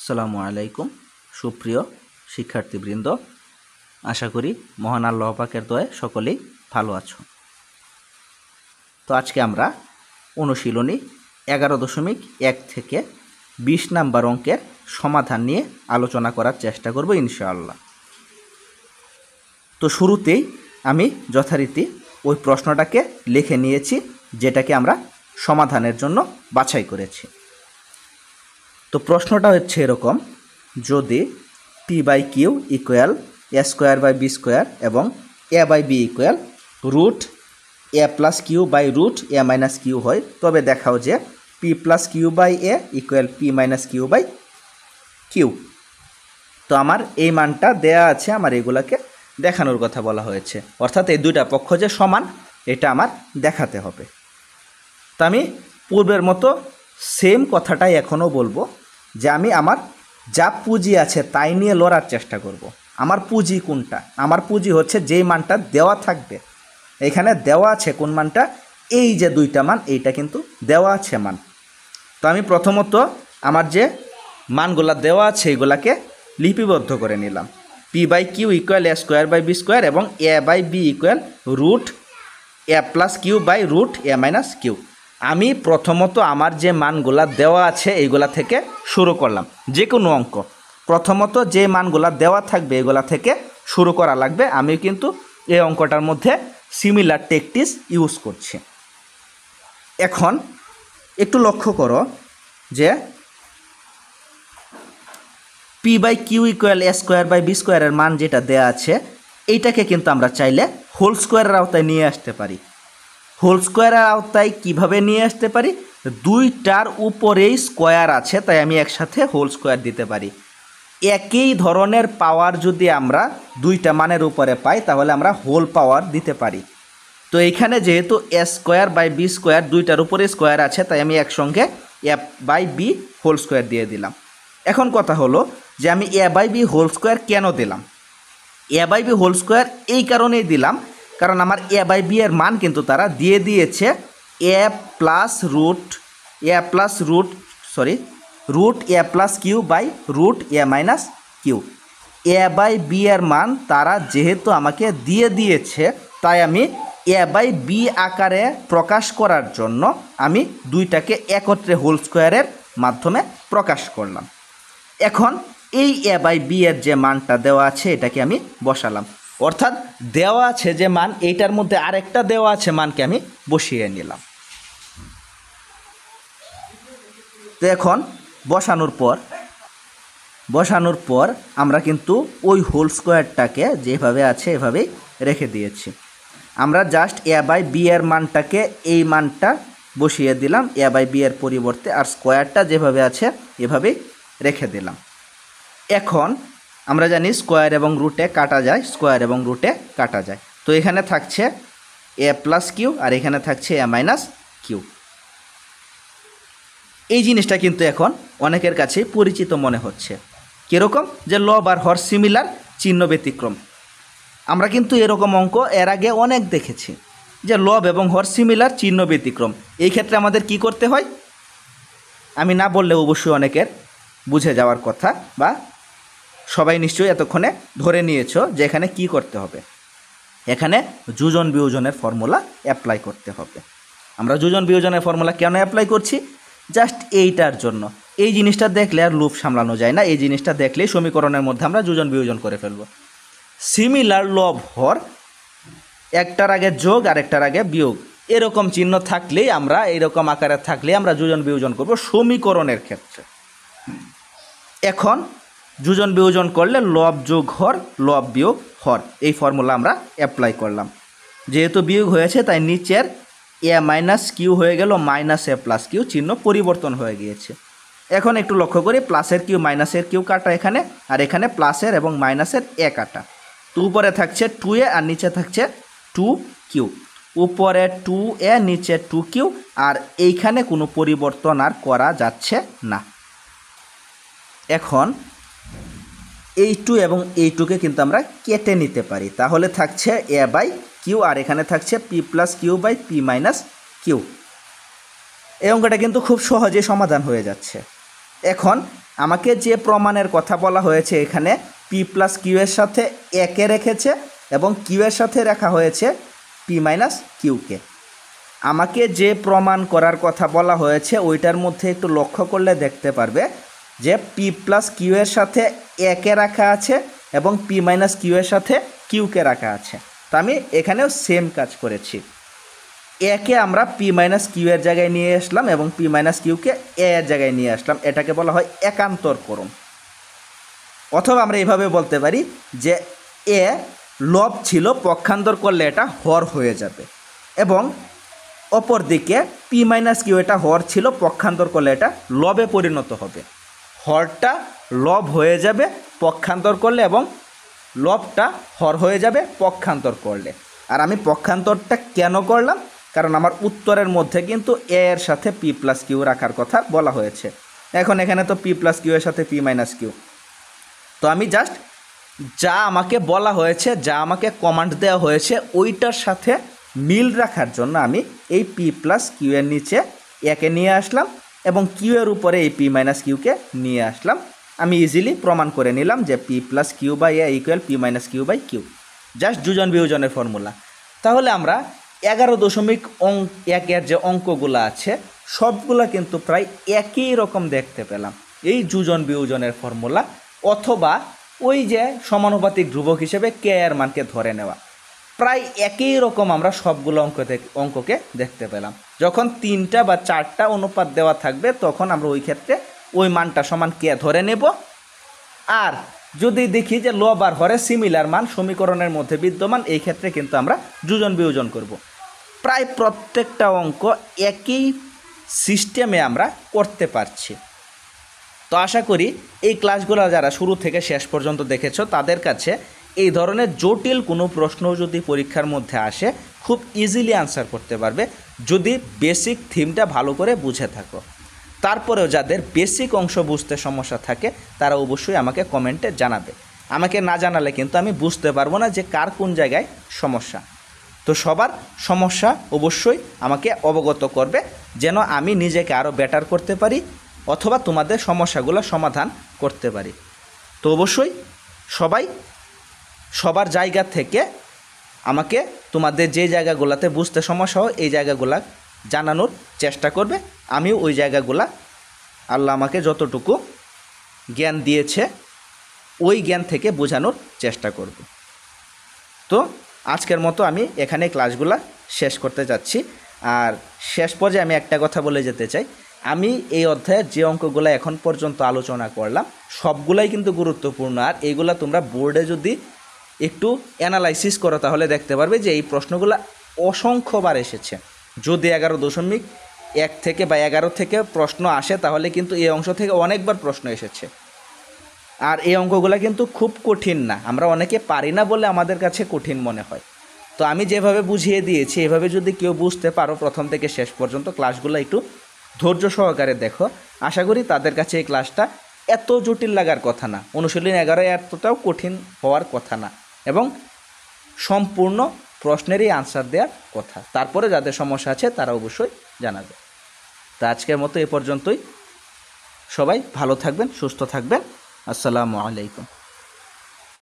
আসসালামু আলাইকুম সুপ্রিয় শিক্ষার্থীবৃন্দ, আশা করি মহান আল্লাহ পাকের দয়ায় সকলেই ভালো আছো। তো আজকে আমরা অনুশীলনী 11.1 থেকে 20 নাম্বার অঙ্কের সমাধান নিয়ে আলোচনা করার চেষ্টা করব ইনশাআল্লাহ। তো শুরুতেই আমি যথারীতি ওই প্রশ্নটাকে লিখে নিয়েছি, যেটাকে আমরা সমাধানের জন্য বাছাই করেছি। তো প্রশ্নটা হচ্ছে এরকম: যদি P by Q equal A square by B square এবং A by B equal root A plus Q by root A minus Q হয়, তবে দেখাও যে P plus Q by A equal P minus Q by Q. তো আমার এই মানটা দেয়া আছে, আমার এগুলাকে দেখানোর কথা বলা হয়েছে, অর্থাৎ এই দুইটা পক্ষ যে সমান এটা আমার দেখাতে হবে। তো আমি পূর্বের মতো সেম কথাটাই এখনও বলবো যে আমি আমার যা পুঁজি আছে তাই নিয়ে লড়ার চেষ্টা করব। আমার পুঁজি কোনটা? আমার পুঁজি হচ্ছে যেই মানটা দেওয়া থাকবে। এখানে দেওয়া আছে কোন মানটা? এই যে দুইটা মান, এইটা কিন্তু দেওয়া আছে মান। তো আমি প্রথমত আমার যে মানগুলা দেওয়া আছে এইগুলাকে লিপিবদ্ধ করে নিলাম। P by Q equal A square by B square এবং A by B equal root A plus Q by root A minus Q. আমি প্রথমত আমার যে মানগুলা দেওয়া আছে এইগুলা থেকে শুরু করলাম। যে কোনো অঙ্ক প্রথমত যে মানগুলা দেওয়া থাকবে এগুলা থেকে শুরু করা লাগবে। আমি কিন্তু এই অঙ্কটার মধ্যে সিমিলার টেকটিক্স ইউজ করছি। এখন একটু লক্ষ্য করো যে P by Q equal A square by B স্কোয়ারের মান যেটা দেওয়া আছে এইটাকে কিন্তু আমরা চাইলে হোল স্কোয়ারের আওতায় নিয়ে আসতে পারি। হোল স্কোয়ারের আওতায় কিভাবে নিয়ে আসতে পারি? দুইটার উপরেই স্কোয়ার আছে, তাই আমি একসাথে হোল স্কোয়ার দিতে পারি। একই ধরনের পাওয়ার যদি আমরা দুইটা মানের উপরে পাই তাহলে আমরা হোল পাওয়ার দিতে পারি। তো এইখানে যেহেতু এ স্কোয়ার বাই বি স্কোয়ার দুইটার উপরে স্কোয়ার আছে, তাই আমি একসঙ্গে এ বাই বি হোল স্কোয়ার দিয়ে দিলাম। এখন কথা হলো যে আমি এ বাই বি হোল স্কোয়ার কেন দিলাম? এ বাই বি হোল স্কোয়ার এই কারণেই দিলাম কারণ আমার এ বাই বি এর মান কিন্তু তারা দিয়ে দিয়েছে root A plus Q by root A minus Q. A by B এর মান তারা যেহেতু আমাকে দিয়ে দিয়েছে, তাই আমি এ বাই বি আকারে প্রকাশ করার জন্য আমি দুইটাকে একত্রে হোল স্কোয়ারের মাধ্যমে প্রকাশ করলাম। এখন এই এ বাই বি এর যে মানটা দেওয়া আছে এটাকে আমি বসালাম, অর্থাৎ দেওয়া আছে যে মান এইটার মধ্যে আরেকটা দেওয়া আছে মানকে আমি বসিয়ে নিলাম। তো এখন বসানোর পর আমরা কিন্তু ওই হোল স্কোয়ারটাকে যেভাবে আছে এভাবেই রেখে দিয়েছি। আমরা জাস্ট এ বাই বি এর মানটাকে এই মানটা বসিয়ে দিলাম এ বাই বি এর পরিবর্তে, আর স্কোয়ারটা যেভাবে আছে এভাবেই রেখে দিলাম। এখন আমরা জানি স্কোয়ার এবং রুটে কাটা যায়, তো এখানে থাকছে এ প্লাস কিউ আর এখানে থাকছে এ মাইনাস কিউ। এই জিনিসটা কিন্তু এখন অনেকের কাছে পরিচিত মনে হচ্ছে। কীরকম? যে লব আর হর সিমিলার, চিহ্ন ব্যতিক্রম। আমরা কিন্তু এরকম অঙ্ক এর আগে অনেক দেখেছি যে লব এবং হর সিমিলার, চিহ্ন ব্যতিক্রম। এই ক্ষেত্রে আমাদের কি করতে হয়? আমি না বললে অবশ্যই অনেকের বুঝে যাওয়ার কথা, বা সবাই নিশ্চয়ই এতক্ষণে ধরে নিয়েছো যে এখানে কি করতে হবে। এখানে যোজন বিয়োজনের ফর্মুলা অ্যাপ্লাই করতে হবে। আমরা যোজন বিয়োজনের ফর্মুলা কেন অ্যাপ্লাই করছি? জাস্ট এইটার জন্য। এই জিনিসটা দেখলে আর লুপ সামলানো যায় না। এই জিনিসটা দেখলেই সমীকরণের মধ্যে আমরা যোজন বিয়োজন করে ফেলব। সিমিলার লব হর, একটার আগে যোগ আর একটার আগে বিয়োগ, এরকম চিহ্ন থাকলেই আমরা, এইরকম আকারে থাকলেই আমরা যোজন বিয়োজন করব সমীকরণের ক্ষেত্রে। এখন যোজন বিয়োজন করলে লব যোগ হর, লব বিয়োগ হর, এই ফর্মুলা আমরা অ্যাপ্লাই করলাম। যেহেতু বিয়োগ হয়েছে তাই নিচের এ মাইনাস কিউ হয়ে গেল মাইনাস এ প্লাস কিউ, চিহ্ন পরিবর্তন হয়ে গিয়েছে। এখন একটু লক্ষ্য করি, প্লাসের কিউ মাইনাসের কিউ কাটা এখানে, আর এখানে প্লাসের এবং মাইনাসের এ কাটা। তো উপরে থাকছে 2a আর নিচে থাকছে 2q। উপরে 2a নিচে 2q, আর এইখানে কোনো পরিবর্তন আর করা যাচ্ছে না। এখন এই 2 এবং এই 2কে কিন্তু আমরা কেটে নিতে পারি, তাহলে থাকছে এ বাই কিউ আর এখানে থাকছে P plus Q by P minus Q. এই অঙ্কটা কিন্তু খুব সহজে সমাধান হয়ে যাচ্ছে। এখন আমাকে যে প্রমাণের কথা বলা হয়েছে এখানে পি প্লাস কিউ এর সাথে একে রেখেছে এবং কিউ এর সাথে রাখা হয়েছে পি মাইনাস কিউকে। আমাকে যে প্রমাণ করার কথা বলা হয়েছে ওইটার মধ্যে একটু লক্ষ্য করলে দেখতে পারবে যে পি প্লাস কিউ এর সাথে একে রাখা আছে এবং পি মাইনাস কিউ এর সাথে কিউকে রাখা আছে। তো আমি এখানেও সেম কাজ করেছি, একে আমরা পি মাইনাস কিউ এর জায়গায় নিয়ে আসলাম এবং পি মাইনাস কিউকে এ এর জায়গায় নিয়ে আসলাম, এটাকে বলা হয় একান্তরকরণ। অথবা আমরা এইভাবে বলতে পারি যে এ লব ছিল, পক্ষান্তর করলে এটা হর হয়ে যাবে, এবং অপরদিকে পি মাইনাস কিউ এটা হর ছিল, পক্ষান্তর করলে এটা লবে পরিণত হবে। হরটা লব হয়ে যাবে পক্ষান্তর করলে এবং লবটা হর হয়ে যাবে পক্ষান্তর করলে। আর আমি পক্ষান্তরটা কেন করলাম, কারণ আমার উত্তরের মধ্যে কিন্তু এ এর সাথে পি প্লাস কিউ রাখার কথা বলা হয়েছে। এখন এখানে তো পি প্লাস কিউ এর সাথে পি মাইনাস কিউ, তো আমি জাস্ট যা আমাকে বলা হয়েছে, যা আমাকে কমান্ড দেওয়া হয়েছে ওইটার সাথে মিল রাখার জন্য আমি এই পি প্লাস কিউ এর নিচে একে নিয়ে আসলাম এবং কিউ এর উপরে এই পি মাইনাস কিউকে নিয়ে আসলাম। আমি ইজিলি প্রমাণ করে নিলাম যে P plus Q by A equal P minus Q by Q, just যোজন বিয়োজনের ফর্মুলা। তাহলে আমরা 11.1 যে অঙ্কগুলো আছে সবগুলা কিন্তু প্রায় একই রকম দেখতে পেলাম, এই যোজন বিয়োজনের ফর্মুলা অথবা ওই যে সমানুপাতিক ধ্রুবক হিসেবে কে এর মানকে ধরে নেওয়া, প্রায় একই রকম আমরা সবগুলো অঙ্ককে দেখতে পেলাম। যখন 3টা বা 4টা অনুপাত দেওয়া থাকবে তখন আমরা ওই ক্ষেত্রে ওই মানটা সমান কে ধরে নেব। আর যদি দেখি যে লব আর হরে সিমিলার মান সমীকরণের মধ্যে বিদ্যমান, এই ক্ষেত্রে কিন্তু আমরা যোজন বিয়োজন করব। প্রায় প্রত্যেকটা অঙ্ক একই সিস্টেমে আমরা করতে পারছি। তো আশা করি এই ক্লাসগুলো যারা শুরু থেকে শেষ পর্যন্ত দেখেছো তাদের কাছে এই ধরনের জটিল কোনো প্রশ্ন যদি পরীক্ষার মধ্যে আসে খুব ইজিলি আনসার করতে পারবে, যদি বেসিক থিমটা ভালো করে বুঝে থাকো। তারপরেও যাদের বেসিক অংশ বুঝতে সমস্যা থাকে তারা অবশ্যই আমাকে কমেন্টে জানাবে। আমাকে না জানালে কিন্তু আমি বুঝতে পারবো না যে কার কোন জায়গায় সমস্যা। তো সবার সমস্যা অবশ্যই আমাকে অবগত করবে, যেন আমি নিজেকে আরও বেটার করতে পারি অথবা তোমাদের সমস্যাগুলো সমাধান করতে পারি। তো অবশ্যই সবাই সবার জায়গা থেকে আমাকে তোমাদের যে জায়গাগুলোতে বুঝতে সমস্যা হয় এই জায়গাগুলো জানানোর চেষ্টা করবে। আমিও ওই জায়গাগুলো আল্লাহ আমাকে যতটুকু জ্ঞান দিয়েছে ওই জ্ঞান থেকে বোঝানোর চেষ্টা করব। তো আজকের মতো আমি এখানে ক্লাসগুলো শেষ করতে যাচ্ছি। আর শেষ পর্যায়ে আমি একটা কথা বলে যেতে চাই, আমি এই অধ্যায়ের যে অঙ্কগুলো এখন পর্যন্ত আলোচনা করলাম সবগুলাই কিন্তু গুরুত্বপূর্ণ। আর এইগুলা তোমরা বোর্ডে যদি একটু অ্যানালাইসিস করো তাহলে দেখতে পারবে যে এই প্রশ্নগুলো অসংখ্যবার এসেছে। যদি 11.1 থেকে বা 11 থেকে প্রশ্ন আসে তাহলে কিন্তু এই অংশ থেকে অনেকবার প্রশ্ন এসেছে। আর এই অঙ্কগুলো কিন্তু খুব কঠিন না, আমরা অনেকে পারি না বলে আমাদের কাছে কঠিন মনে হয়। তো আমি যেভাবে বুঝিয়ে দিয়েছি এভাবে যদি কেউ বুঝতে পারো প্রথম থেকে শেষ পর্যন্ত ক্লাসগুলো একটু ধৈর্য সহকারে দেখো, আশা করি তাদের কাছে এই ক্লাসটা এত জটিল লাগার কথা না। অনুশীলনী 11 এতটাও কঠিন হওয়ার কথা না এবং সম্পূর্ণ প্রশ্নেরই আনসার দেওয়ার কথা। তারপরে যাদের সমস্যা আছে তারা অবশ্যই জানাবে। তো আজকের মতো এ পর্যন্তই। সবাই ভালো থাকবেন, সুস্থ থাকবেন। আসসালামু আলাইকুম।